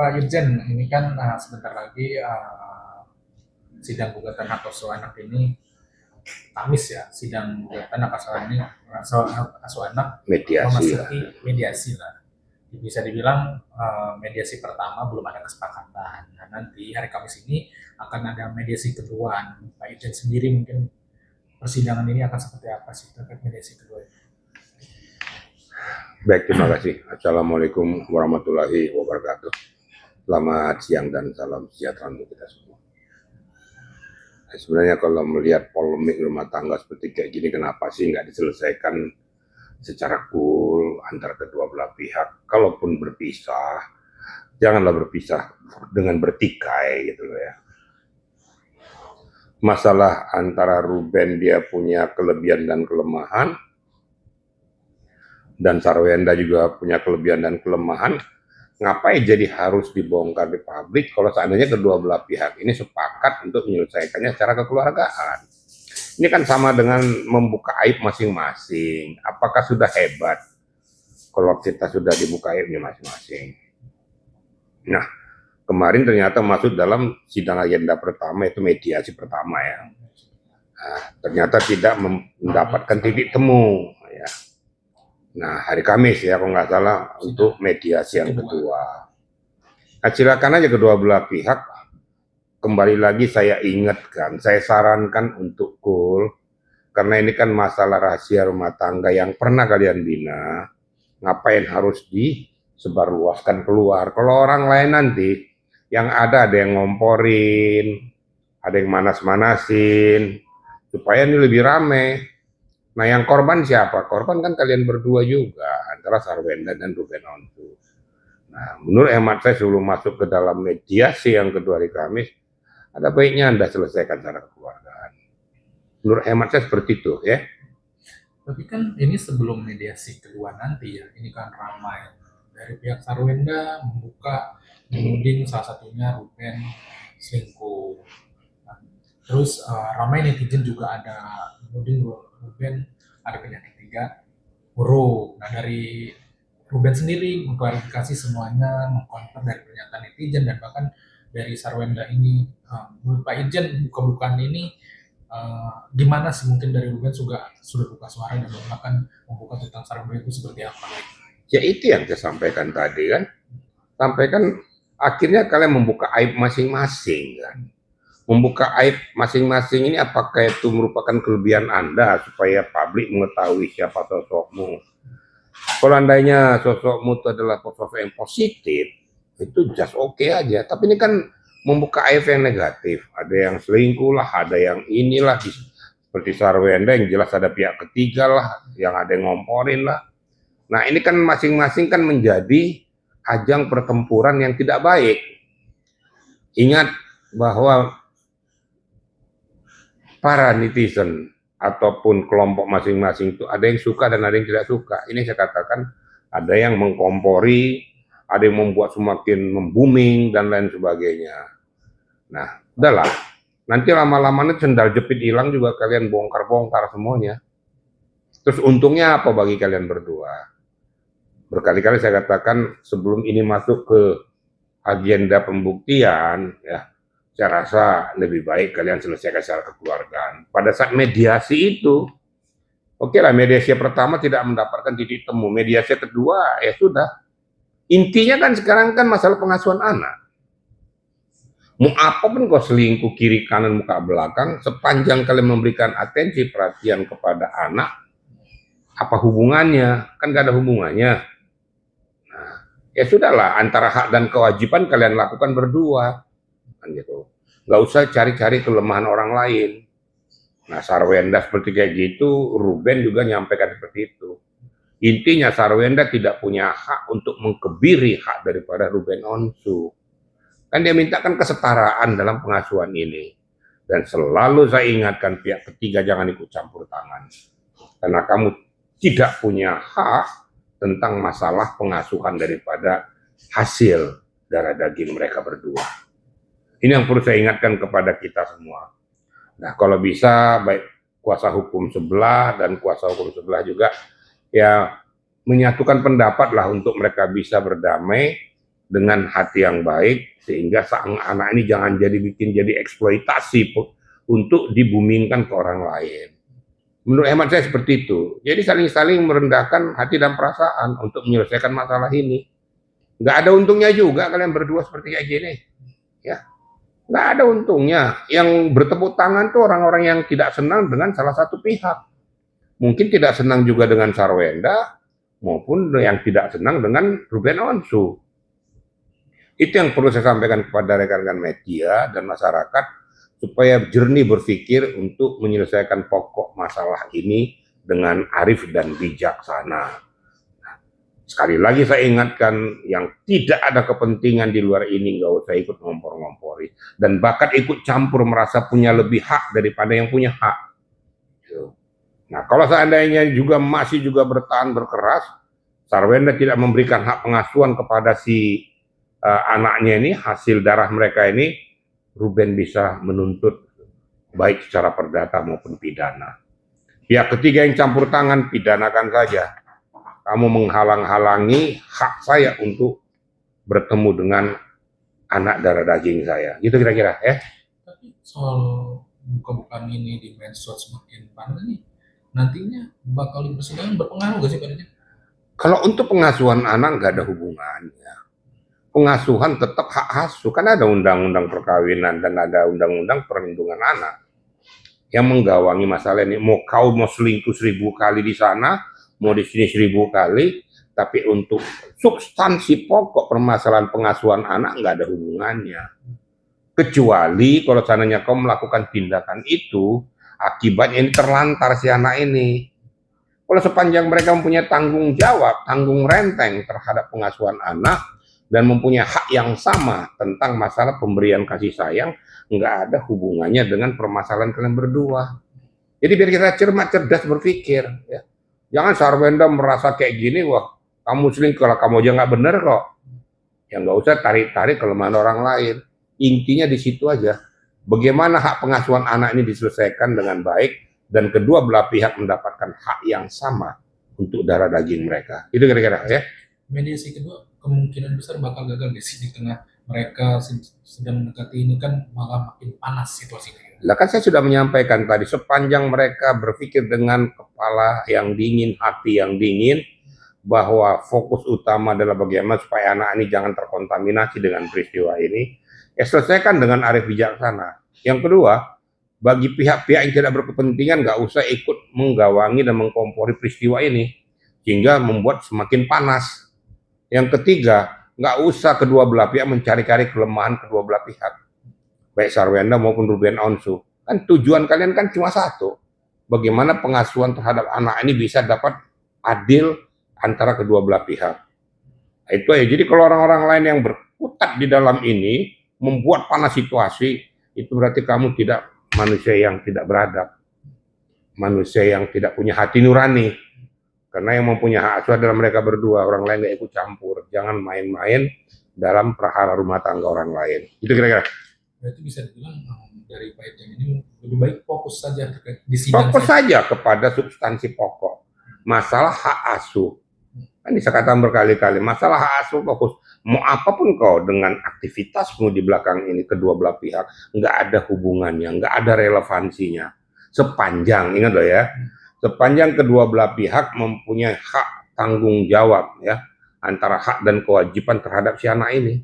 Pak Irjen, ini kan sebentar lagi sidang gugatan hak asuh anak ini Kamis ya, sidang gugatan hak asuh anak, asuh anak Mediasi lah. memasuki mediasi lah. Bisa dibilang mediasi pertama belum ada kesepakatan. Nah, nanti hari Kamis ini akan ada mediasi kedua. Pak Irjen sendiri mungkin persidangan ini akan seperti apa sih terkait mediasi kedua ini? Baik, terima kasih. Assalamualaikum warahmatullahi wabarakatuh. Selamat siang dan salam sejahtera untuk kita semua. Nah, sebenarnya kalau melihat polemik rumah tangga seperti kayak gini, kenapa sih nggak diselesaikan secara cool antara kedua belah pihak? Kalaupun berpisah, janganlah berpisah dengan bertikai gitu loh ya. Masalah antara Ruben dia punya kelebihan dan kelemahan, dan Sarwenda juga punya kelebihan dan kelemahan, ngapain jadi harus dibongkar di publik kalau seandainya kedua belah pihak ini sepakat untuk menyelesaikannya secara kekeluargaan. Ini kan sama dengan membuka aib masing-masing. Apakah sudah hebat kalau kita sudah dibuka aibnya masing-masing? Nah, kemarin ternyata masuk dalam sidang agenda pertama, itu mediasi pertama ya. Nah, ternyata tidak mendapatkan titik temu ya. Nah, hari Kamis ya, kalau nggak salah, untuk mediasi yang kedua. Nah, silakan aja kedua belah pihak. Kembali lagi saya ingatkan, saya sarankan untuk cool, karena ini kan masalah rahasia rumah tangga yang pernah kalian bina. Ngapain harus disebarluaskan keluar? Kalau orang lain nanti, yang ada yang ngomporin, ada yang manas-manasin, supaya ini lebih rame. Nah, yang korban siapa? Korban kan kalian berdua juga, antara Sarwenda dan Ruben Onsu. Nah, menurut hemat saya sebelum masuk ke dalam mediasi yang kedua hari Kamis, ada baiknya Anda selesaikan secara kekeluargaan. Menurut hemat saya seperti itu ya. Tapi kan ini sebelum mediasi kedua nanti ya, ini kan ramai. Dari pihak Sarwenda membuka menuding salah satunya Ruben selingkuh. Terus ramai netizen juga ada menuding Ruben ada penyakit huruf. Nah, dari Ruben sendiri mengklarifikasi semuanya, mengkonfirm dari pernyataan netizen dan bahkan dari Sarwenda ini, menurut Pak Irjen buka-bukaan ini gimana sih, mungkin dari Ruben sudah buka suara dan bahkan membuka tentang Sarwenda itu seperti apa? Ya itu yang saya sampaikan tadi kan. Sampaikan akhirnya kalian membuka aib masing-masing kan. Membuka aib masing-masing ini apakah itu merupakan kelebihan Anda supaya publik mengetahui siapa sosokmu. Kalau andainya sosokmu itu adalah sosok yang positif, itu just oke aja. Tapi ini kan membuka aib yang negatif. Ada yang selingkuh lah, ada yang inilah, seperti Sarwenda yang jelas ada pihak ketiga lah, yang ada yang ngomporin lah. Nah, ini kan masing-masing kan menjadi ajang pertempuran yang tidak baik. Ingat bahwa para netizen ataupun kelompok masing-masing itu ada yang suka dan ada yang tidak suka. Ini saya katakan ada yang mengkompori, ada yang membuat semakin membuming dan lain sebagainya. Nah, udahlah. Nanti lama-lama sendal jepit hilang juga kalian bongkar-bongkar semuanya. Terus untungnya apa bagi kalian berdua? Berkali-kali saya katakan sebelum ini masuk ke agenda pembuktian, ya, saya rasa lebih baik kalian selesaikan secara kekeluargaan. Pada saat mediasi itu, oke lah, mediasi pertama tidak mendapatkan titik temu, mediasi kedua ya sudah. Intinya kan sekarang kan masalah pengasuhan anak. Mau apapun kau selingkuh kiri kanan muka belakang, sepanjang kalian memberikan atensi perhatian kepada anak, apa hubungannya? Kan gak ada hubungannya. Nah, ya sudahlah, antara hak dan kewajiban kalian lakukan berdua. Kan gitu. Nggak usah cari-cari kelemahan orang lain. Nah, Sarwenda seperti kayak gitu, Ruben juga nyampaikan seperti itu. Intinya Sarwenda tidak punya hak untuk mengkebiri hak daripada Ruben Onsu. Kan dia mintakan kesetaraan dalam pengasuhan ini. Dan selalu saya ingatkan pihak ketiga jangan ikut campur tangan. Karena kamu tidak punya hak tentang masalah pengasuhan daripada hasil darah daging mereka berdua. Ini yang perlu saya ingatkan kepada kita semua. Nah, kalau bisa baik kuasa hukum sebelah dan kuasa hukum sebelah juga ya menyatukan pendapat lah untuk mereka bisa berdamai dengan hati yang baik, sehingga sang anak ini jangan jadi eksploitasi untuk dibumingkan ke orang lain. Menurut hemat saya seperti itu. Jadi saling-saling merendahkan hati dan perasaan untuk menyelesaikan masalah ini. Nggak ada untungnya juga kalian berdua seperti kayak gini. Ya, nggak ada untungnya. Yang bertepuk tangan tuh orang-orang yang tidak senang dengan salah satu pihak. Mungkin tidak senang juga dengan Sarwenda, maupun yang tidak senang dengan Ruben Onsu. Itu yang perlu saya sampaikan kepada rekan-rekan media dan masyarakat, supaya jernih berpikir untuk menyelesaikan pokok masalah ini dengan arif dan bijaksana. Sekali lagi saya ingatkan, yang tidak ada kepentingan di luar ini nggak usah ikut ngompor-ngompori, dan bahkan ikut campur merasa punya lebih hak daripada yang punya hak. Nah, kalau seandainya masih bertahan berkeras, Sarwenda tidak memberikan hak pengasuhan kepada si anaknya ini, hasil darah mereka ini, Ruben bisa menuntut baik secara perdata maupun pidana. Pihak ketiga yang campur tangan, pidanakan saja. Kamu menghalang-halangi hak saya untuk bertemu dengan anak darah daging saya. Gitu kira-kira, ya. Tapi soal buka-bukaan ini di medsos semakin panas nih, nantinya bakal di persidangan berpengaruh gak sih padanya? Kalau untuk pengasuhan anak nggak ada hubungannya. Pengasuhan tetap hak asuh, kan ada undang-undang perkawinan dan ada undang-undang perlindungan anak yang menggawangi masalah ini. Mau selingkuh 1000 kali di sana, mau di sini 1000 kali, tapi untuk substansi pokok permasalahan pengasuhan anak nggak ada hubungannya. Kecuali kalau seandainya kau melakukan tindakan itu, akibatnya ini terlantar si anak ini. Kalau sepanjang mereka mempunyai tanggung jawab, tanggung renteng terhadap pengasuhan anak, dan mempunyai hak yang sama tentang masalah pemberian kasih sayang, nggak ada hubungannya dengan permasalahan kalian berdua. Jadi biar kita cermat, cerdas berpikir. Ya. Jangan Sarwenda merasa kayak gini, wah kamu selingkuh, kalau kamu aja nggak bener kok. Ya nggak usah tarik-tarik kelemahan orang lain. Intinya di situ aja. Bagaimana hak pengasuhan anak ini diselesaikan dengan baik, dan kedua belah pihak mendapatkan hak yang sama untuk darah daging mereka. Itu kira-kira, ya. Mediasi kedua kemungkinan besar bakal gagal di sini, tengah mereka sedang mendekati ini kan malah makin panas situasinya. Lah kan saya sudah menyampaikan tadi, sepanjang mereka berpikir dengan kepala yang dingin, hati yang dingin, bahwa fokus utama adalah bagaimana supaya anak ini jangan terkontaminasi dengan peristiwa ini, ya selesaikan dengan arif bijaksana. Yang kedua, bagi pihak-pihak yang tidak berkepentingan nggak usah ikut menggawangi dan mengkompori peristiwa ini, sehingga membuat semakin panas. Yang ketiga, nggak usah kedua belah pihak mencari-cari kelemahan kedua belah pihak, baik Sarwenda maupun Ruben Onsu. Kan tujuan kalian kan cuma satu, bagaimana pengasuhan terhadap anak ini bisa dapat adil antara kedua belah pihak. Nah, itu ya. Jadi kalau orang-orang lain yang berkutat di dalam ini membuat panas situasi, itu berarti kamu tidak manusia yang tidak beradab, manusia yang tidak punya hati nurani. Karena yang mempunyai hak asuh adalah mereka berdua, orang lain nggak ikut campur. Jangan main-main dalam perkara rumah tangga orang lain. Itu kira-kira. Berarti bisa dibilang dari Pak Ejeng ini lebih baik fokus saja di sidang. Fokus saja kepada substansi pokok. Masalah hak asuh. Kan bisa katakan berkali-kali, masalah hak asuh fokus. Mau apapun kau dengan aktivitasmu di belakang ini, kedua belah pihak, nggak ada hubungannya, nggak ada relevansinya. Sepanjang, ingat loh ya, sepanjang kedua belah pihak mempunyai hak tanggung jawab ya, antara hak dan kewajiban terhadap si anak ini.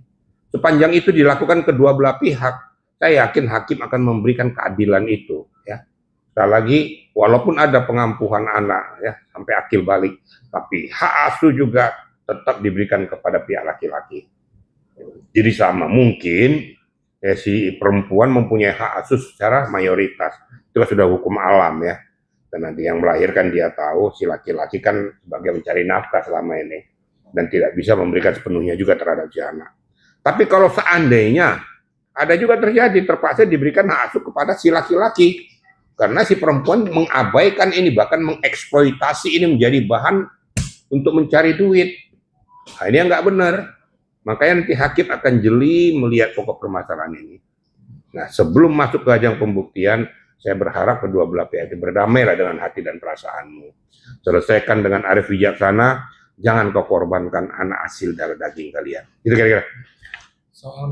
Sepanjang itu dilakukan kedua belah pihak, saya yakin hakim akan memberikan keadilan itu ya. Sekali lagi, walaupun ada pengampuhan anak ya sampai akil balik, tapi hak asuh juga tetap diberikan kepada pihak laki-laki. Jadi sama, mungkin ya, si perempuan mempunyai hak asuh secara mayoritas, itu sudah hukum alam ya. Dan nanti yang melahirkan dia tahu, si laki-laki kan sebagai mencari nafkah selama ini, dan tidak bisa memberikan sepenuhnya juga terhadap si anak. Tapi kalau seandainya ada juga terjadi, terpaksa diberikan hak asuh kepada si laki-laki, karena si perempuan mengabaikan ini, bahkan mengeksploitasi ini menjadi bahan untuk mencari duit. Nah, ini yang nggak benar. Makanya nanti hakim akan jeli melihat pokok permasalahan ini. Nah, sebelum masuk ke ajang pembuktian, saya berharap kedua belah pihak itu berdamailah dengan hati dan perasaanmu. Selesaikan dengan arif bijaksana, jangan kau korbankan anak hasil darah daging kalian. Itu kira-kira. Soal